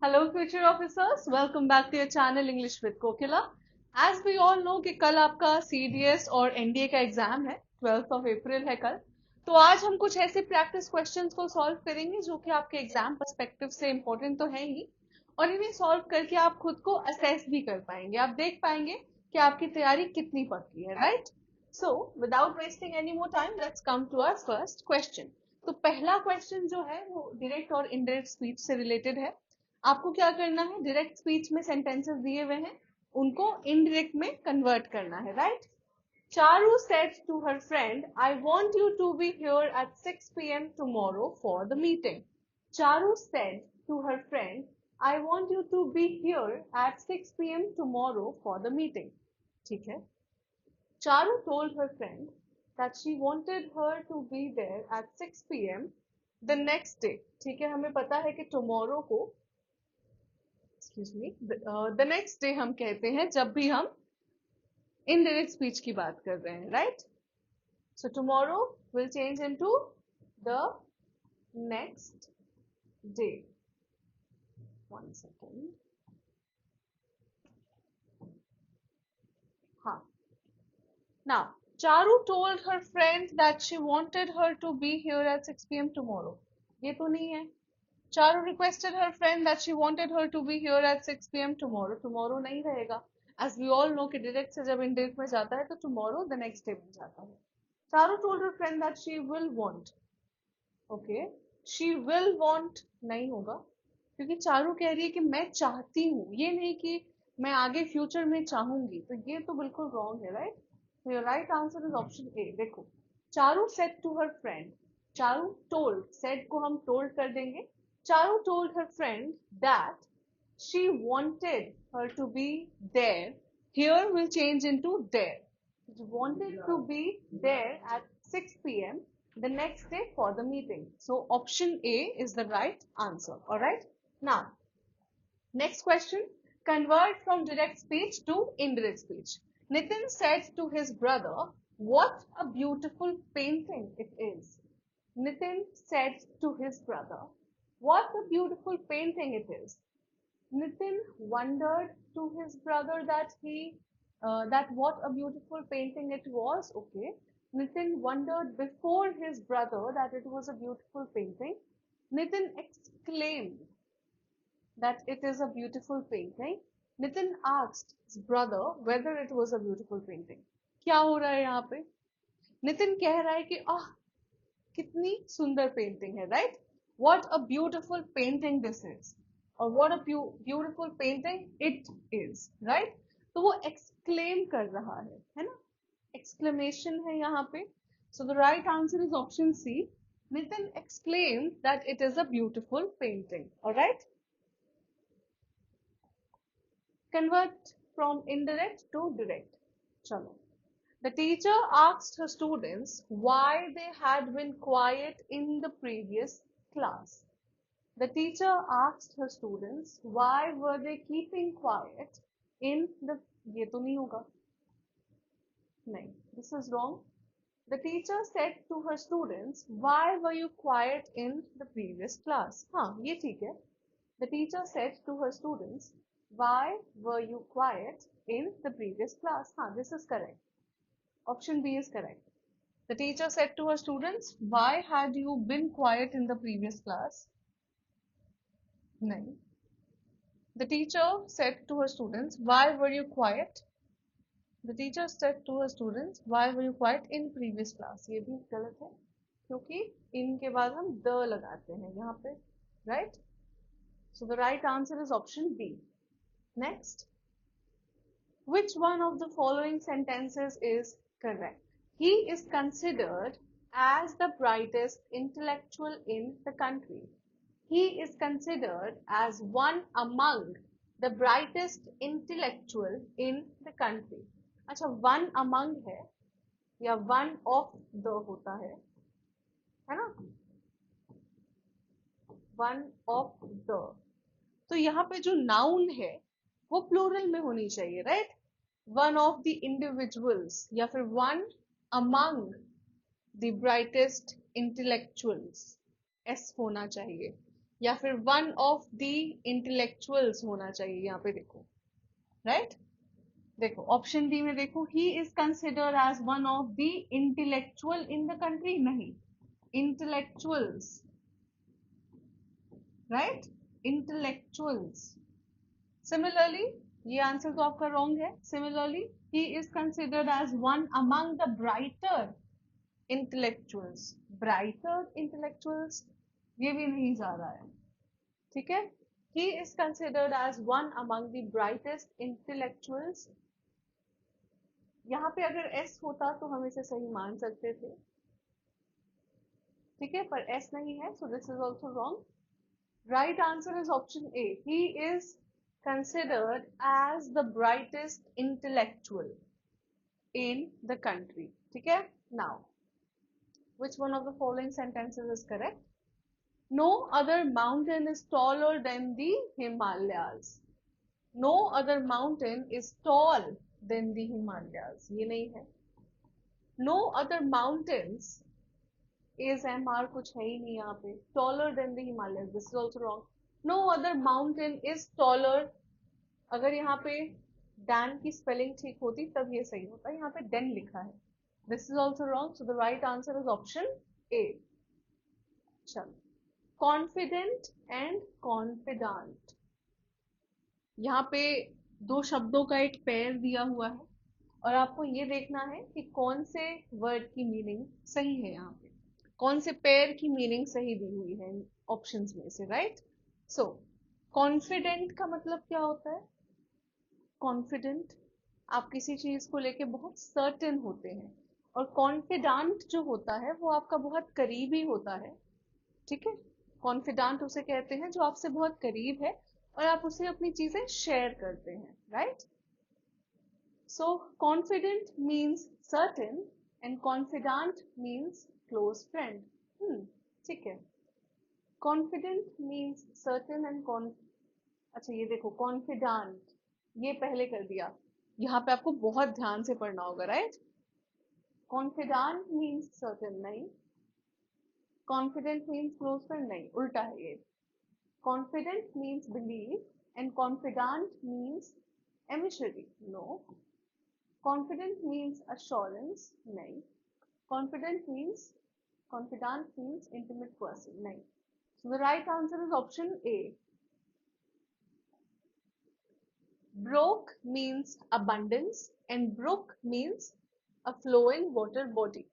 Hello future officers, welcome back to your channel English with Kokila. As we all know कि कल आपका CDS और NDA का exam है, 12th of April है कल. तो आज हम कुछ ऐसे प्रैक्टिस क्वेश्चंस को सॉल्व करेंगे जो कि आपके एग्जाम पर्सपेक्टिव से इम्पोर्टेंट तो है ही, और इन्हें सॉल्व करके आप खुद को असेस भी कर पाएंगे. आप देख पाएंगे कि आपकी तैयारी कितनी पक्की है, right? So without wasting any more time, let's come to our first question. तो पहला क्वेश्चन जो है वो डायरेक्ट और इनडायरेक्ट स्पीच से रिलेटेड है. आपको क्या करना है, डायरेक्ट स्पीच में सेंटेंसेस दिए हुए हैं, उनको इनडायरेक्ट में कन्वर्ट करना है, right? Charu said to her friend, I want you to be here at 6 p.m. tomorrow for the meeting. Charu said to her friend, I want you to be here at 6 p.m. tomorrow for the meeting. ठीक है. Charu told her friend that she wanted her to be there at 6 p.m. the next day. ठीक है, हमें पता है कि tomorrow को the next day हम कहते हैं जब भी हम इनडायरेक्ट स्पीच की बात कर रहे हैं, right? So tomorrow will change into the next day. One second. हाँ. Now Charu told her friend that she wanted her to be here at 6 p.m. Tomorrow. ये तो नहीं है. Charu requested her friend that she wanted her to be here at 6 p.m. tomorrow. Tomorrow नहीं रहेगा. As we all know कि direct से जब indirect में जाता है तो tomorrow the next day बन जाता है. Charu told her friend that she will want. Okay, she will want नहीं होगा क्योंकि चारू कह रही है कि मैं चाहती हूँ, ये नहीं कि मैं आगे फ्यूचर में चाहूंगी. तो ये तो बिल्कुल रॉन्ग है, राइट? तो your right answer is option ए. देखो, Charu said to her friend. Charu told, said को हम told कर देंगे. Charu told her friend that she wanted her to be there. Here will change into there. She wanted to be there at 6 p.m. the next day for the meeting. So option A is the right answer. Alright. Now, next question. Convert from direct speech to indirect speech. Nitin said to his brother, what a beautiful painting it is. Nitin said to his brother, what a beautiful painting it is. Nitin wondered to his brother that what a beautiful painting it was. Okay. Nitin wondered before his brother that it was a beautiful painting. Nitin exclaimed that it is a beautiful painting. Nitin asked his brother whether it was a beautiful painting. क्या हो रहा है यहाँ पे? नितिन कह रहा है कि कितनी सुंदर पेंटिंग है, right? What a beautiful painting this is, or what a beautiful painting it is, right? तो वो exclaim कर रहा है ना? Exclamation है यहाँ पे. So the right answer is option C. Nitin exclaimed that it is a beautiful painting. All right. Convert from indirect to direct. चलो. The teacher asked her students why they had been quiet in the previous class. The teacher asked her students why were they keeping quiet in the. ये तो नहीं होगा. नहीं, this is wrong. The teacher said to her students, why were you quiet in the previous class? हाँ, ये ठीक है. The teacher said to her students, why were you quiet in the previous class? हाँ, this is correct. Option B is correct. The teacher said to her students, why had you been quiet in the previous class? No. The teacher said to her students, why were you quiet? The teacher said to her students, why were you quiet in previous class? ये भी गलत है क्योंकि in के बाद हम the लगाते हैं यहाँ पे, right? So the right answer is option B. Next. Which one of the following sentences is correct? He is considered as the brightest intellectual in the country. He is considered as one among the brightest intellectual in the country. अच्छा, one among है या one of the होता है ना? One of the. तो यहाँ पे जो noun है वो प्लूरल में होनी चाहिए, right? One of the individuals या फिर one among the brightest intellectuals, S होना चाहिए. या फिर वन ऑफ द इंटेलेक्चुअल्स होना चाहिए यहाँ पे, देखो राइट। देखो ऑप्शन डी में देखो, he is considered as one of the intellectual in the country, नहीं, इंटेलेक्चुअल्स, राइट, इंटेलेक्चुअल्स। सिमिलरली ये आंसर तो आपका रॉन्ग है। Similarly he is considered as one among the brighter intellectuals, brighter intellectuals ये भी नहीं जा रहा है, ठीक है। He is considered as one among the brightest intellectuals. यहाँ पे अगर एस होता तो हम इसे सही मान सकते थे, ठीक है, पर एस नहीं है, so this is also wrong. Right answer is option A, he is considered as the brightest intellectual in the country, ठीक है। Now, which one of the following sentences is correct? No other mountain is taller than the Himalayas. No other mountain is tall than the Himalayas. ये नहीं है। No other mountains is MR कुछ है ही नहीं यहाँ पे। Taller than the Himalayas. This is also wrong. No other mountain is taller. अगर यहाँ पे डैन की स्पेलिंग ठीक होती तब ये सही होता, यहाँ पे डेन लिखा है। This is also wrong, so the right answer is option ए। चलो, कॉन्फिडेंट एंड कॉन्फिडेंट, यहाँ पे दो शब्दों का एक पेयर दिया हुआ है और आपको ये देखना है कि कौन से वर्ड की मीनिंग सही है, यहाँ पे कौन से पेयर की मीनिंग सही दी हुई है ऑप्शंस में से, राइट। सो कॉन्फिडेंट का मतलब क्या होता है? कॉन्फिडेंट, आप किसी चीज को लेके बहुत सर्टेन होते हैं, और कॉन्फिडेंट जो होता है वो आपका बहुत करीबी होता है, ठीक है। कॉन्फिडेंट उसे कहते हैं जो आपसे बहुत करीब है और आप उसे अपनी चीजें शेयर करते हैं, right. So confident means certain and confident means close friend, ठीक है। कॉन्फिडेंट मीन्स सर्टेन एंड अच्छा ये देखो, कॉन्फिडेंट ये पहले कर दिया, यहाँ पे आपको बहुत ध्यान से पढ़ना होगा, राइट। कॉन्फिडेंट मीन्स सर्टेन नहीं, कॉन्फिडेंट मीन्स क्लोज फ्रेंड नहीं, उल्टा है ये। Confident means believe and confident means emissary, no. Confident means assurance, नहीं। कॉन्फिडेंट मीन्स इंटीमेट पर्सन, नहीं। So the right answer is option A. Brook means abundance and brook means a flowing water body.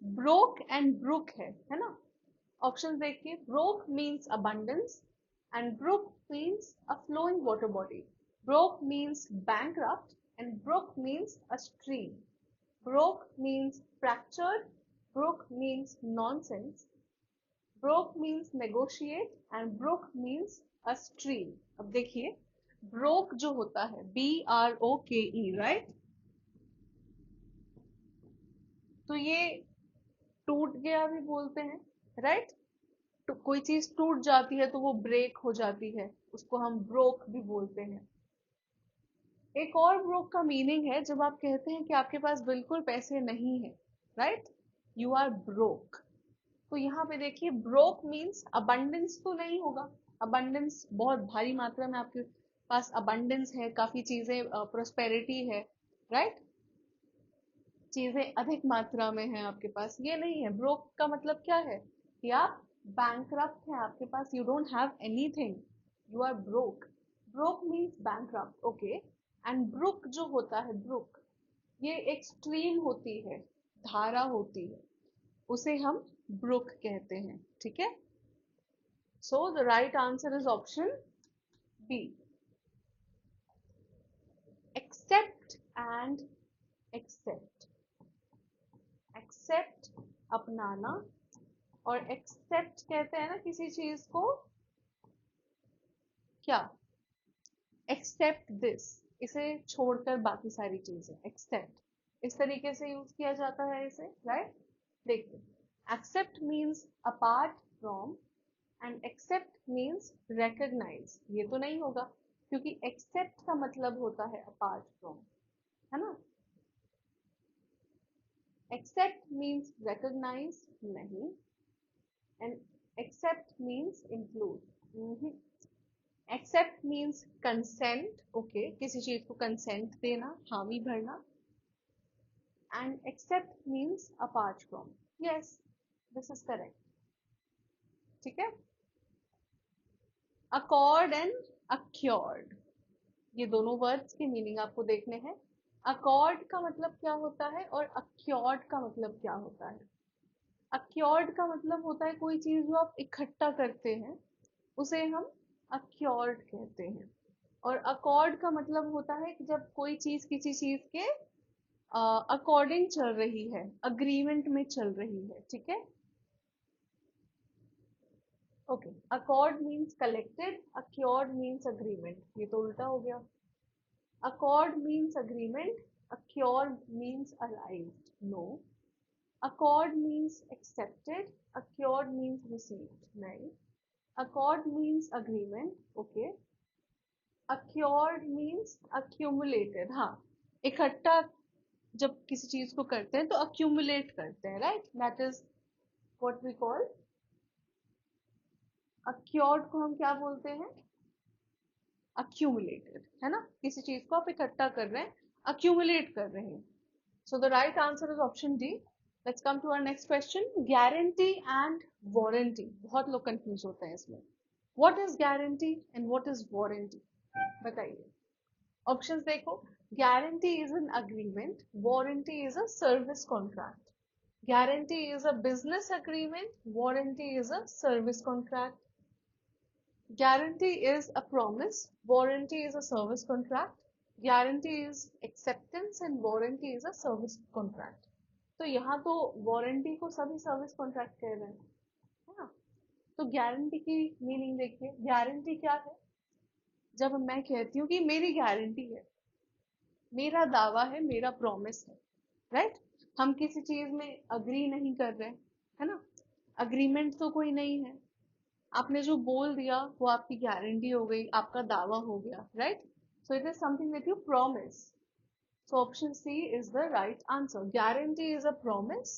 Brook and brook है ना? Option देखिए, brook means abundance and brook means a flowing water body. Brook means bankrupt and brook means a stream. Brook means fractured, brook means nonsense, brook means negotiate and brook means a stream. अब देखिए, broke जो होता है BROKE, right, तो ये टूट गया भी बोलते हैं, राइट। तो कोई चीज टूट जाती है तो वो ब्रेक हो जाती है, उसको हम ब्रोक भी बोलते हैं। एक और ब्रोक का मीनिंग है जब आप कहते हैं कि आपके पास बिल्कुल पैसे नहीं है, राइट, यू आर ब्रोक। तो यहाँ पे देखिए, ब्रोक मीन्स अबंडेंस तो नहीं होगा, अबंडेंस बहुत भारी मात्रा में आपके पास अबंडेंस है, काफी चीजें, प्रोस्पेरिटी है, राइट, चीजें अधिक मात्रा में है आपके पास, ये नहीं है। ब्रोक का मतलब क्या है कि आप बैंकरप्ट हैं, आपके पास you don't have anything, you are broke. Broke means bankrupt, okay. And brook जो होता है, ब्रुक ये एक स्ट्रीम होती है, धारा होती है, उसे हम ब्रुक कहते हैं, ठीक है। So the right answer is option B. Except and accept, accept अपनाना, और एक्सेप्ट कहते हैं ना किसी चीज को, क्या, एक्सेप्ट दिस, इसे छोड़कर बाकी सारी चीजें, एक्सेप्ट, इस तरीके से यूज किया जाता है इसे, राइट। देखिए, except means apart from and accept means recognise, ये तो नहीं होगा क्योंकि एक्सेप्ट का मतलब होता है अपार्ट फ्रॉम, है ना। एक्सेप्ट मीन्स रिकॉग्नाइज नहीं, And accept means include. Accept means consent. Okay, किसी चीज को consent देना, हामी भरना. And accept means apart from. Yes, this is correct. ठीक है. Accord and accured, ये दोनों वर्ड्स की मीनिंग आपको देखने हैं. अकॉर्ड का मतलब क्या होता है और अक्योर्ड का मतलब क्या होता है. अक्योर्ड का मतलब होता है कोई चीज जो आप इकट्ठा करते हैं उसे हम अक्योर्ड कहते हैं. और अकॉर्ड का मतलब होता है कि जब कोई चीज किसी चीज के अकॉर्डिंग चल रही है, अग्रीमेंट में चल रही है. ठीक है. Okay. Accord means collected, accrued means agreement. ये तो उल्टा हो गया. Accord means agreement, accured means arrived. No. Accord means accepted, accured means received. नहीं. Accord means agreement. Okay. Accured means accumulated. हाँ. इकट्ठा जब किसी चीज को करते हैं तो accumulate करते हैं, right? That is what we call. Accured को हम क्या बोलते हैं? Accumulated. है ना. किसी चीज को आप इकट्ठा कर रहे हैं, accumulate कर रहे हैं. So the right answer is option D. Let's come to our next question. Guarantee and warranty. बहुत लोग confuse होते हैं इसमें. What is guarantee and what is warranty? बताइए. Options देखो. Guarantee is an agreement. Warranty is a service contract. Guarantee is a business agreement. Warranty is a service contract. Guarantee is a promise. Warranty is a service contract. Guarantee is acceptance and warranty is a service contract. तो यहाँ तो warranty को सभी service contract कह रहे हैं, है ना. तो गारंटी की मीनिंग देखिए. गारंटी क्या है? जब मैं कहती हूँ कि मेरी गारंटी है, मेरा दावा है, मेरा प्रॉमिस है, राइट. हम किसी चीज में अग्री नहीं कर रहे, है ना. अग्रीमेंट तो कोई नहीं है. आपने जो बोल दिया वो आपकी गारंटी हो गई, आपका दावा हो गया, right. So it is something that you promise. So option C is the right answer. Guarantee is a promise.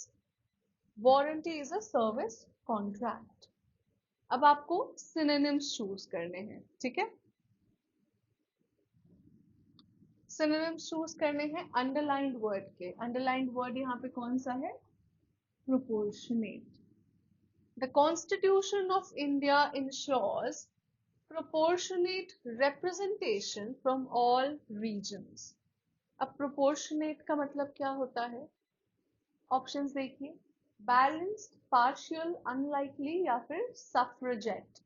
Warranty is a service contract. अब आपको synonyms choose करने हैं. ठीक है. Synonyms choose करने हैं underlined word के. Underlined word यहाँ पे कौन सा है? Proportionate. The Constitution of India ensures proportionate representation from all regions. अब प्रोपोर्शनेट का मतलब क्या होता है? ऑप्शंस देखिए. बैलेंस्ड, पार्शियल, अनलाइकली या फिर suffragette.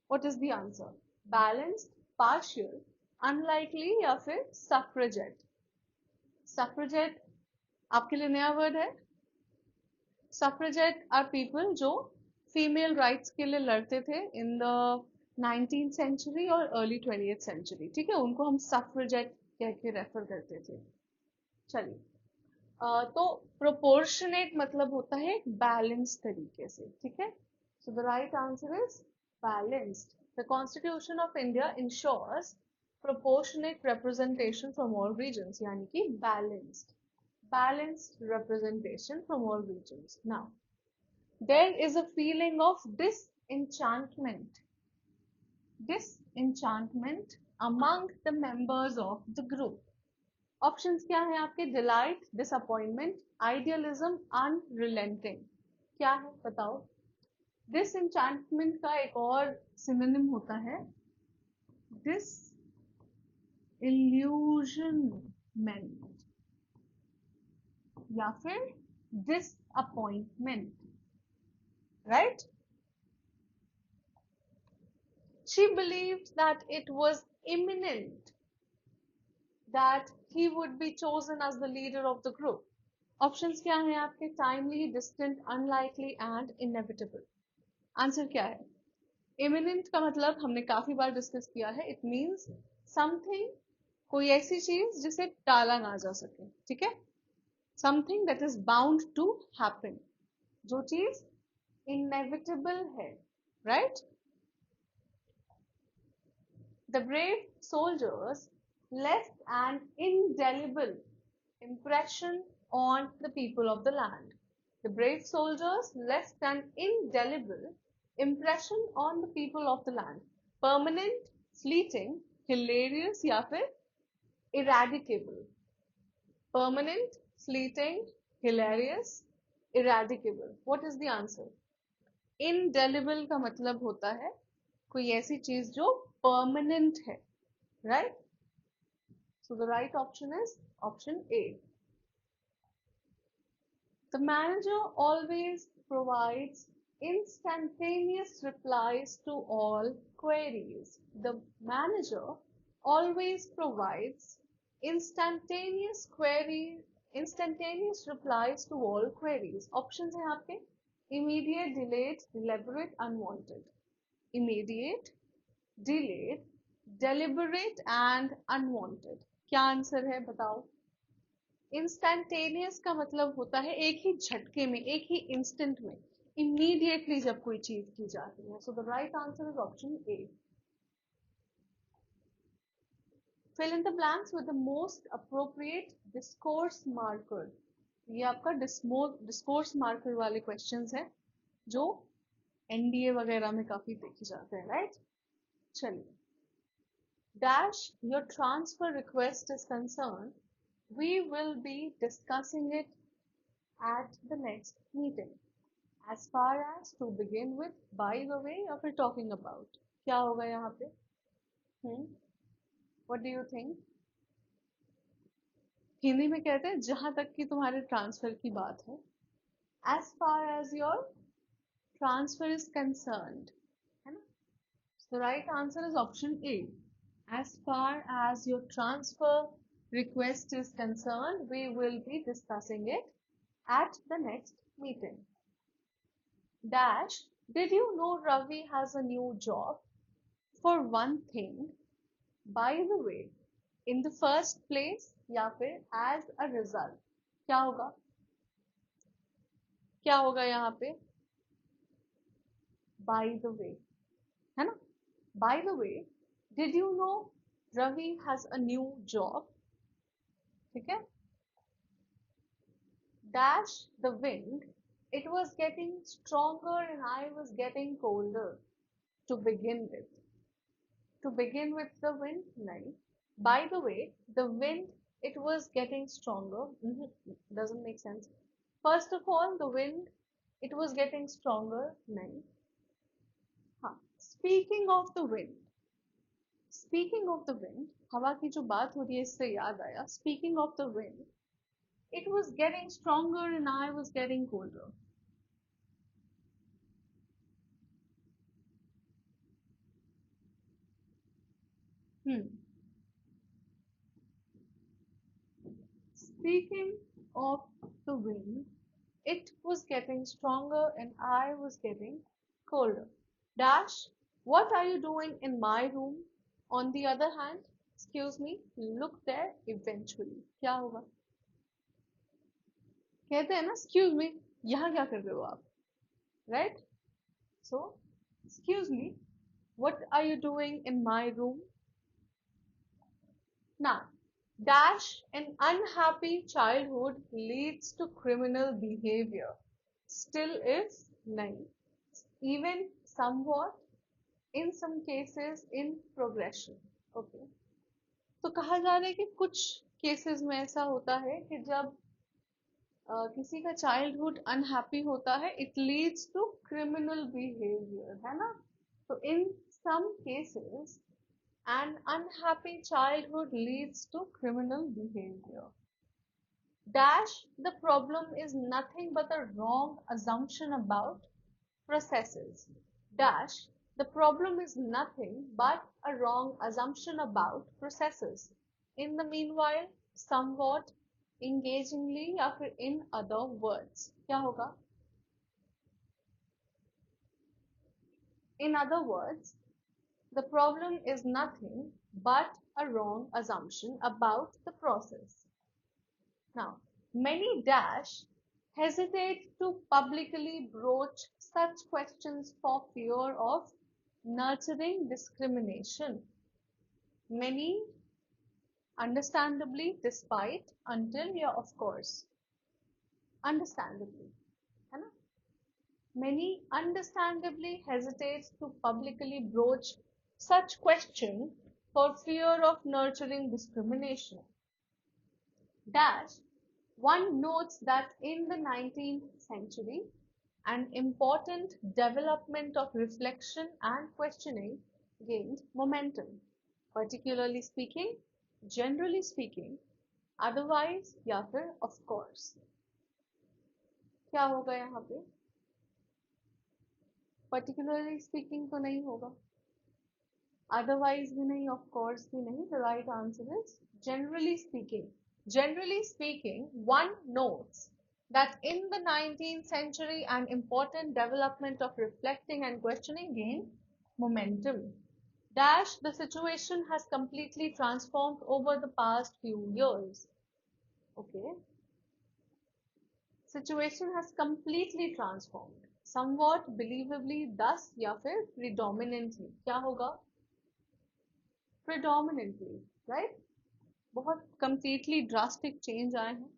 What is the answer? Balanced, partial, unlikely या फिर सफ्रेजेट. सफ्रेजेट आपके लिए नया वर्ड है. सफ्रेजेट आर पीपल जो फीमेल राइट्स के लिए लड़ते थे इन द 19th सेंचुरी और अर्ली 20th सेंचुरी. ठीक है. उनको हम सफ्रेजेट कह के रेफर करते थे. चलिए. तो प्रोपोर्शनेट मतलब होता है बैलेंस तरीके से. ठीक है. So the right answer is balanced. The constitution of India ensures proportionate representation from all regions. यानी कि balanced representation from all regions. Now, there is a feeling of disenchantment among the members of the group. Options क्या है आपके? Delight, disappointment, idealism, unrelenting. क्या है बताओ. डिसएंचैंटमेंट का एक और सिनोनिम होता है डिसइल्यूजनमेंट या फिर disappointment, right. She believed that it was imminent that he would be chosen as the leader of the group. Options क्या हैं आपके? Timely, distant, unlikely and inevitable. Answer क्या है? इमिनेंट का मतलब हमने काफी बार डिस्कस किया है. इट मींस समथिंग, कोई ऐसी चीज जिसे टाला ना जा सके. ठीक है. Something that is bound to happen, जो चीज इनएविटेबल है, right. The brave soldiers left an indelible impression on the people of the land. The brave soldiers left an indelible impression on the people of the land. Permanent, fleeting, hilarious या फिर eradicable. Permanent, fleeting, hilarious, eradicable. What is the answer? Indelible का मतलब होता है कोई ऐसी चीज जो permanent है, right? So the right option is option A. The manager always provides instantaneous replies to all queries. The manager always provides instantaneous replies to all queries. Options हैं आपके immediate, delayed, deliberate, unwanted. Immediate, delayed, deliberate and unwanted. क्या answer है बताओ? Instantaneous का मतलब होता है एक ही झटके में, एक ही इंस्टेंट में, इमीडिएटली जब कोई चीज की जाती है. So the right answer is option A. Fill in the blanks with the most appropriate discourse marker. ये आपका डिस्कोर्स मार्कर वाले क्वेश्चंस हैं जो एनडीए वगैरह में काफी देखे जाते हैं, राइट? चलिए. Dash your transfer request is concerned, we will be discussing it at the next meeting. As far as to begin with, by the way, या फिर talking about, क्या होगा यहाँ पे? What do you think? Hindi में कहते हैं जहां तक कि तुम्हारे ट्रांसफर की बात है. As far as your transfer is concerned, है ना? So the right answer is option A. As far as your transfer request is concerned, we will be discussing it at the next meeting. Dash, did you know Ravi has a new job? For one thing, by the way, in the first place, या फिर as a result. क्या होगा? क्या होगा यहाँ पे? By the way, है ना? By the way, did you know Ravi has a new job? ठीक है? Dash the wind, it was getting stronger and I was getting colder. To begin with. To begin with the wind? Nahin. By the way, the wind, it was getting stronger. Doesn't make sense. First of all, the wind, it was getting stronger. Nahin. Speaking of the wind. Speaking of the wind, हवा की जो बात हो रही है इससे याद आया. Speaking of the wind, it was getting stronger and I was getting colder. Speaking of the wind, it was getting stronger and I was getting colder. Dash, what are you doing in my room? On the other hand, excuse me, look there eventually. क्या होगा? कहते हैं ना, excuse me, यहाँ क्या कर रहे हो आप? Right? So, excuse me, what are you doing in my room? Now, Dash, an unhappy childhood leads to criminal behavior. Still is nahi. Even somewhat, in some cases, in progression. Okay. तो कहा जा रहा है कि कुछ cases में ऐसा होता है कि जब किसी का चाइल्डहुड अनहैप्पी होता है, it leads to criminal behaviour, है ना? तो in some cases an unhappy childhood leads to criminal behavior. Dash, the problem is nothing but a wrong assumption about processes. Dash, the problem is nothing but a wrong assumption about processes. In the meanwhile, somewhat, engagingly या फिर in other words. क्या होगा? In other words, the problem is nothing but a wrong assumption about the process. Now, many Dash hesitate to publicly broach such questions for fear of nurturing discrimination. Many, understandably, despite, until, yeah, of course. Understandably. Many understandably hesitate to publicly broach such question for fear of nurturing discrimination. Dash, one notes that in the 19th century, an important development of reflection and questioning gained momentum, particularly speaking, generally speaking, otherwise या फिर of course. क्या होगा यहाँ पे? Particularly speaking तो नहीं होगा. Otherwise भी नहीं, of course भी नहीं. The right answer is generally speaking. Generally speaking, one notes that in the 19th century an important development of reflecting and questioning gained momentum. Dash, the situation has completely transformed over the past few years. Okay. Situation has completely transformed. Somewhat believably, thus या फिर predominantly. क्या होगा? Predominantly, right? बहुत completely drastic change आए हैं,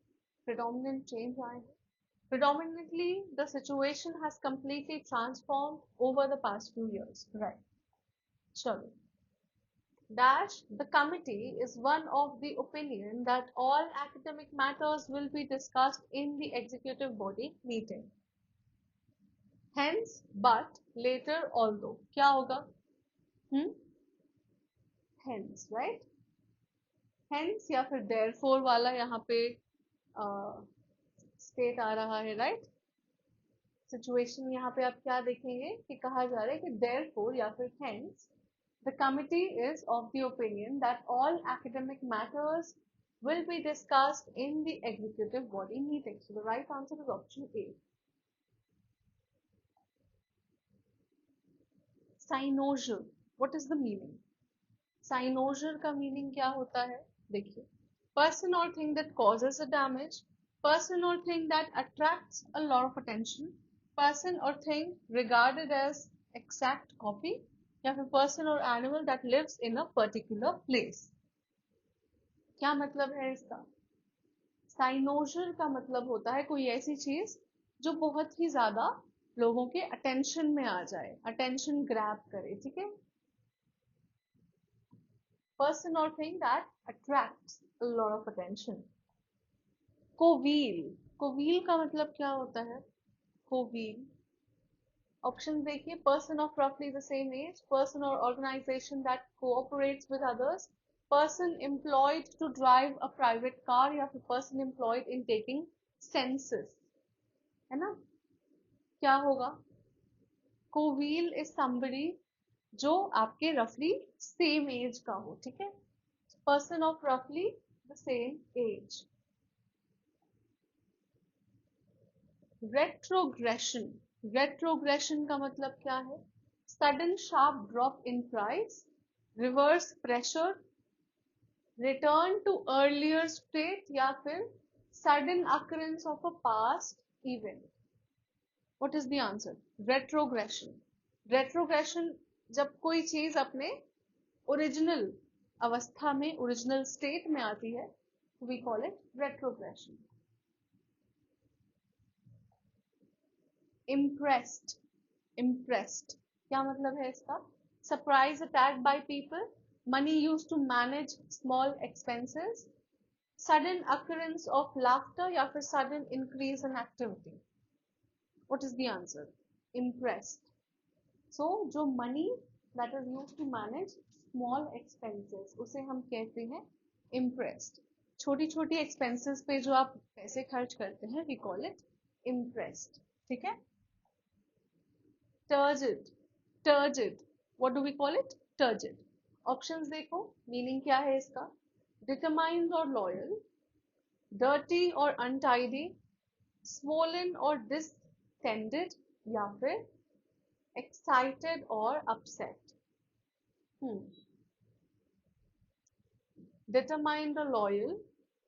predominant change आए हैं. Predominantly, the situation has completely transformed over the past few years. Right. Sure. Dash, the committee is one of the opinion that all academic matters will be discussed in the executive body meeting. Hence, but, later, although. क्या होगा? Hence, right? Hence या फिर therefore वाला यहाँ पे state आ रहा है, right? Situation यहाँ पे आप क्या देखेंगे कि कहा जा रहा है कि therefore या फिर hence the committee is of the opinion that all academic matters will be discussed in the executive body meeting. So the right answer is option A. Cynosure. What is the meaning? Cynosure का meaning क्या होता है? देखिए, person or thing that causes a damage, person or thing that attracts a lot of attention, person or thing regarded as exact copy, या फिर person or animal that lives in a particular place. क्या मतलब है इसका? Cynosure का मतलब होता है कोई ऐसी चीज जो बहुत ही ज्यादा लोगों के अटेंशन में आ जाए, अटेंशन ग्रैब करे, ठीक है? Person or thing that attracts a lot of attention. कोवील, कोवील का मतलब क्या होता है? कोवील, ऑप्शन देखिए, person of roughly the same age, person or organization that cooperates with others, person employed to drive a private car, या फिर person employed in taking census, है ना? क्या होगा? कोवील is somebody जो आपके roughly same age का हो, ठीक है? Person of roughly the same age. Retrogression. Retrogression का मतलब क्या है? Sudden sharp drop in price, reverse pressure, return to earlier state, या फिर sudden occurrence of a past event. What is the answer? Retrogression. Retrogression जब कोई चीज अपने ओरिजिनल अवस्था में, ओरिजिनल स्टेट में आती है, we call it retrogression. Impressed. Impressed क्या मतलब है इसका? Surprise attack by people, money used to manage small expenses, sudden occurrence of laughter, या फिर sudden increase in activity. What is the answer? Impressed. So जो money that is used to manage small expenses उसे हम कहते हैं impressed. छोटी छोटी expenses पे जो आप पैसे खर्च करते हैं we call it impressed. ठीक है? Turgid. Turgid. What do we call it? Turgid. Options देखो, meaning क्या है इसका? Determined or loyal, dirty or untidy, swollen or distended, या फिर excited or upset. Determined or loyal,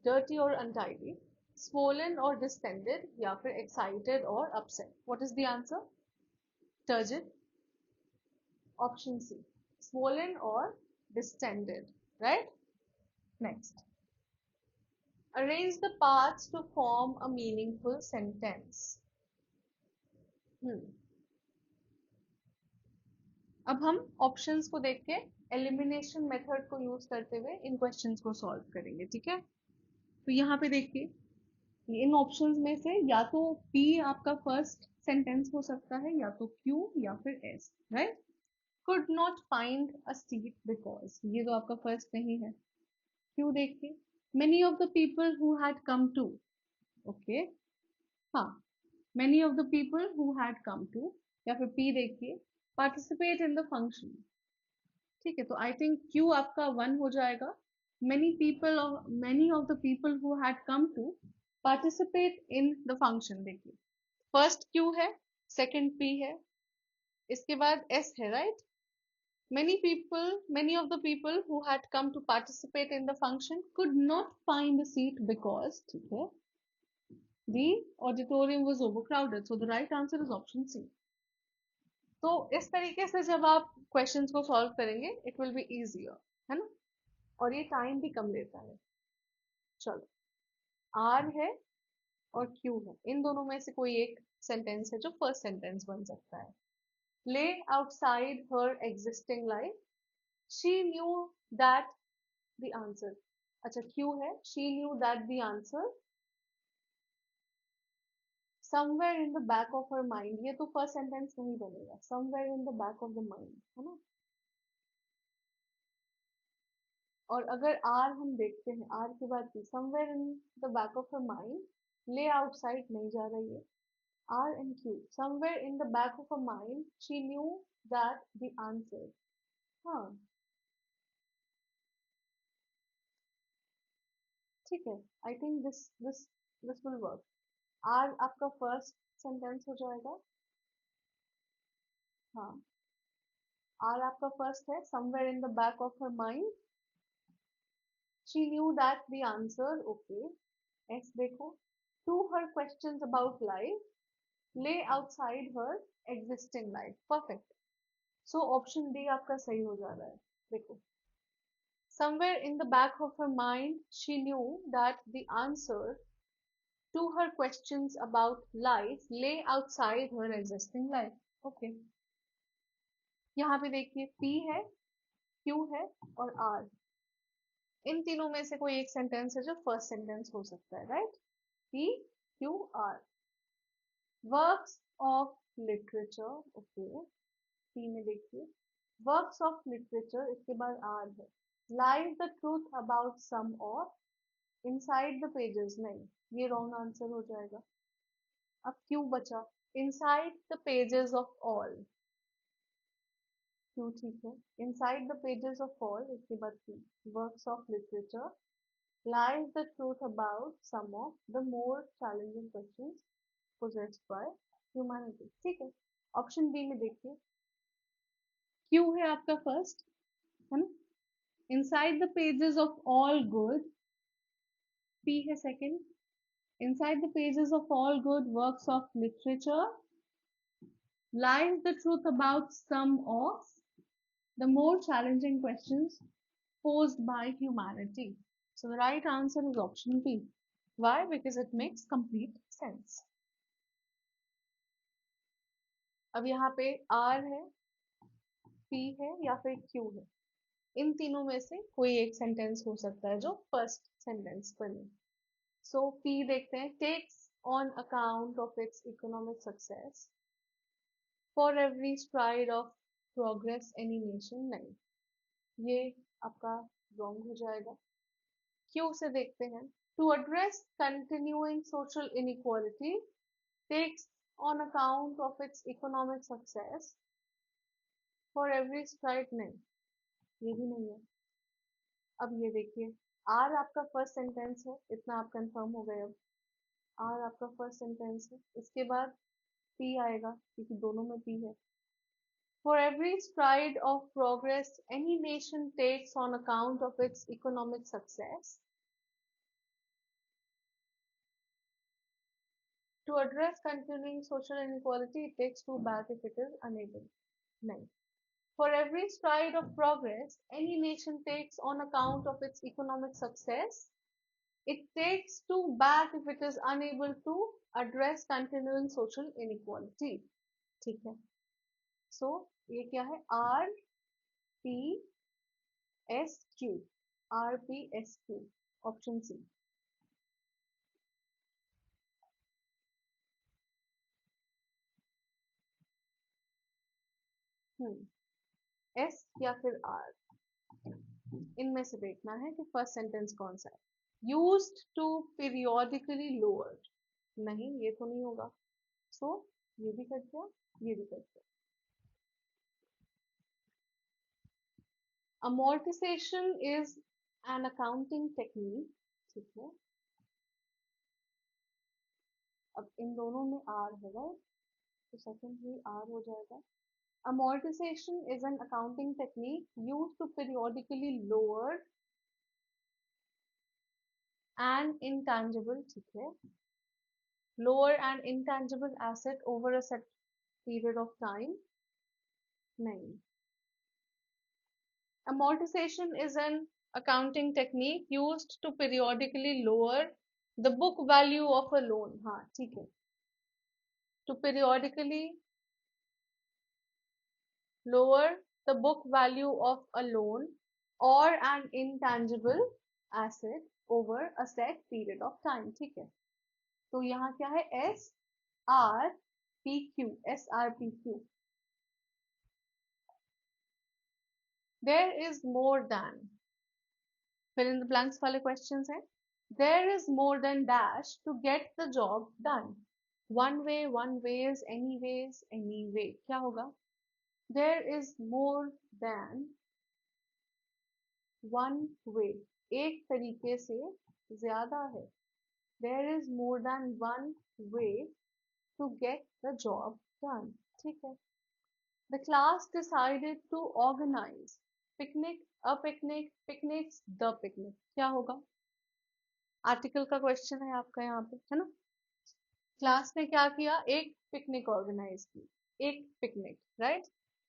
dirty or untidy, swollen or distended, या फिर excited or upset. What is the answer? Turgid. Option C. Swollen or distended. Right? Next. Arrange the parts to form a meaningful sentence. अब हम options को देख के elimination method को use करते हुए इन क्वेश्चंस को सॉल्व करेंगे, ठीक है। तो यहाँ पे देखिए इन ऑप्शंस में से या तो P आपका फर्स्ट सेंटेंस हो सकता है, या तो Q या फिर S, right. could not find a seat because, ये तो आपका फर्स्ट नहीं है। Q देखिए, many of the people who had come to, okay, हाँ, many of the people who had come to, या फिर P देखिए, participate in the function, ठीक है। तो आई थिंक Q आपका 1 हो जाएगा। many of the people who had come to participate in the function, देखिए फर्स्ट Q है, सेकंड P है, इसके बाद S है, right. many of the people who had come to participate in the function could not find a seat because, ठीक है, the auditorium was overcrowded, so the right answer is option C. तो इस तरीके से जब आप questions को solve करेंगे इट विल बी इजियर, है ना, और ये टाइम भी कम लेता है। चलो, R है और Q है, इन दोनों में से कोई एक सेंटेंस है जो फर्स्ट सेंटेंस बन सकता है। Lay outside her existing life, she knew that the answer, अच्छा Q है, she knew that the answer somewhere in the back of her mind, ये तो फर्स्ट सेंटेंस नहीं बनेगा, somewhere in the back of the mind, है ना। और अगर R हम देखते हैं, R के बाद भी somewhere in the back of her mind, lay outside नहीं जा रही है, R and Q, somewhere in the back of her mind, she knew that the answer, हाँ ठीक है, I think this will work. R आपका फर्स्ट सेंटेंस हो जाएगा, हाँ, R आपका फर्स्ट है, somewhere in the back of her mind, she knew that the answer, okay। S देखो, to her questions about life, lay outside her existing life, perfect। So option D आपका सही हो जा रहा है, देखो, somewhere in the back of her mind, she knew that the answer to her questions about life lay outside her existing life, okay। यहाँ पे देखिए P है, Q है और R, इन तीनों में से कोई एक सेंटेंस है जो फर्स्ट सेंटेंस हो सकता है, right. P Q R, works of literature, okay, P में देखिए वर्क्स ऑफ लिटरेचर, इसके बाद R है, lies the truth about some of, inside the pages, नहीं, ये रॉन्ग आंसर हो जाएगा। अब Q बचा, inside the pages of all, Q ठीक है, inside the pages of all, इसके बाद P, works of literature, lies the truth about some of the more challenging questions possessed by humanity, ठीक है। ऑप्शन बी में देखिए, Q है आपका फर्स्ट, है ना, inside the pages of all good, P है second, inside the pages of all good works of literature lies the truth about some of the more challenging questions posed by humanity. So the right answer is option B. Why? Because it makes complete sense. अब यहाँ पे R है, P है या फिर Q है, इन तीनों में से कोई एक सेंटेंस हो सकता है जो फर्स्ट सेंटेंस बने। सो P देखते हैं, takes on account of its economic success for every stride of progress any nation, नहीं, ये आपका रॉन्ग हो जाएगा। Q से देखते हैं, to address continuing social inequality takes on account of its economic success for every stride, नहीं, ये भी नहीं है। अब ये देखिए, R आपका फर्स्ट सेंटेंस है, इतना आप कंफर्म हो गए। अब R आपका फर्स्ट सेंटेंस है, इसके बाद P आएगा क्योंकि दोनों में P है। For every stride of progress any nation takes on account of its economic success, to address continuing social inequality it takes two back if it is unable, नहीं। For every stride of progress any nation takes on account of its economic success, it takes two back if it is unable to address continuing social inequality, ठीक है। So ये क्या है? RPSQ, RPSQ, option C. S या फिर are, इनमें से देखना है कि फर्स्ट सेंटेंस कौन सा है। यूज्ड टू पीरियोडिकली लोअर, नहीं ये तो नहीं होगा। सो ये भी कट गया, ये भी कट गया। amortization is an accounting technique, ठीक है। अब इन दोनों में आर है, राइट, तो सेकंड भी आर हो जाएगा। amortization is an accounting technique used to periodically lower an intangible, ठीक है, lower an intangible asset over a set period of time, नहीं। amortization is an accounting technique used to periodically lower the book value of a loan, हाँ ठीक है, to periodically lower the book value of a loan or an intangible asset over a set period of time, ठीक है। तो यहाँ क्या है? SRPQ, SRPQ। There is more than, fill in the blanks वाले questions हैं। There is more than dash to get the job done. One way, one ways, anyways, anyway, क्या होगा? There is more than one way, एक तरीके से ज्यादा है। There is more than one way to get the job done, ठीक है। The class decided to organize picnic, a picnic, picnics, the picnic, क्या होगा? आर्टिकल का क्वेश्चन है आपका यहाँ पे, है ना। क्लास ने क्या किया? एक पिकनिक ऑर्गेनाइज की, एक picnic, right.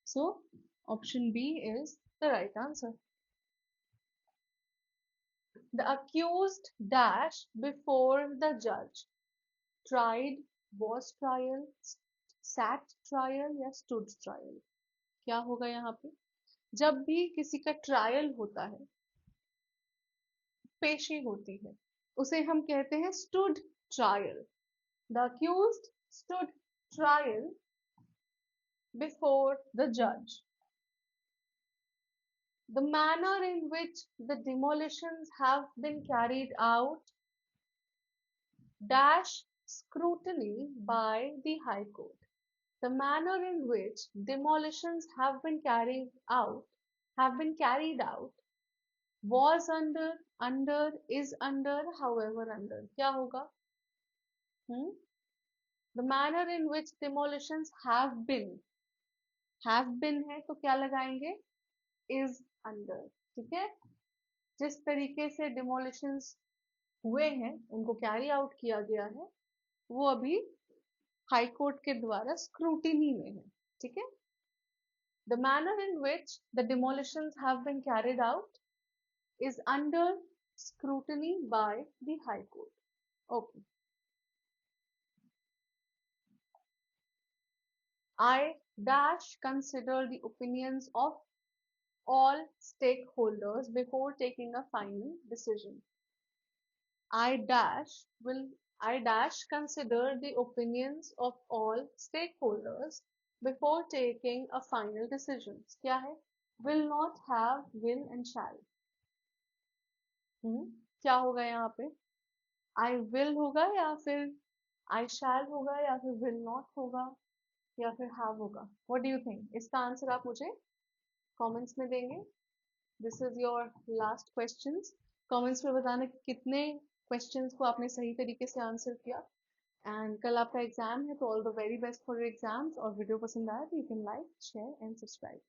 So option B is the right answer. The accused dash before the judge tried, was trial, sat trial या stood trial, क्या होगा यहाँ पे? जब भी किसी का ट्रायल होता है, पेशी होती है, उसे हम कहते हैं stood trial। The accused stood trial before the judge. The manner in which the demolitions have been carried out dash scrutiny by the High Court. The manner in which demolitions have been carried out was under, is under, however under, क्या होगा? The manner in which demolitions have been है तो क्या लगाएंगे? is under, ठीक है। जिस तरीके से डिमोलिशंस हुए हैं, उनको कैरी आउट किया गया है, वो अभी हाई कोर्ट के द्वारा स्क्रूटिनी में है, ठीक है। The manner in which the demolitions have been carried out is under scrutiny by the High Court. Okay. I dash consider the opinions of all stakeholders before taking a final decision. I dash consider the opinions of all stakeholders before taking a final decision. क्या है? Will not, have, will and shall. क्या होगा यहाँ पे? I will होगा या फिर I shall होगा या फिर will not होगा या फिर have होगा? What do you think? इसका आंसर आप मुझे कमेंट्स में देंगे। This is your last questions. Comments में बताना कि कितने क्वेश्चंस को आपने सही तरीके से आंसर किया। एंड कल आपका एग्जाम है, तो all the very best for your exams. और वीडियो पसंद आया तो you can like, share and subscribe.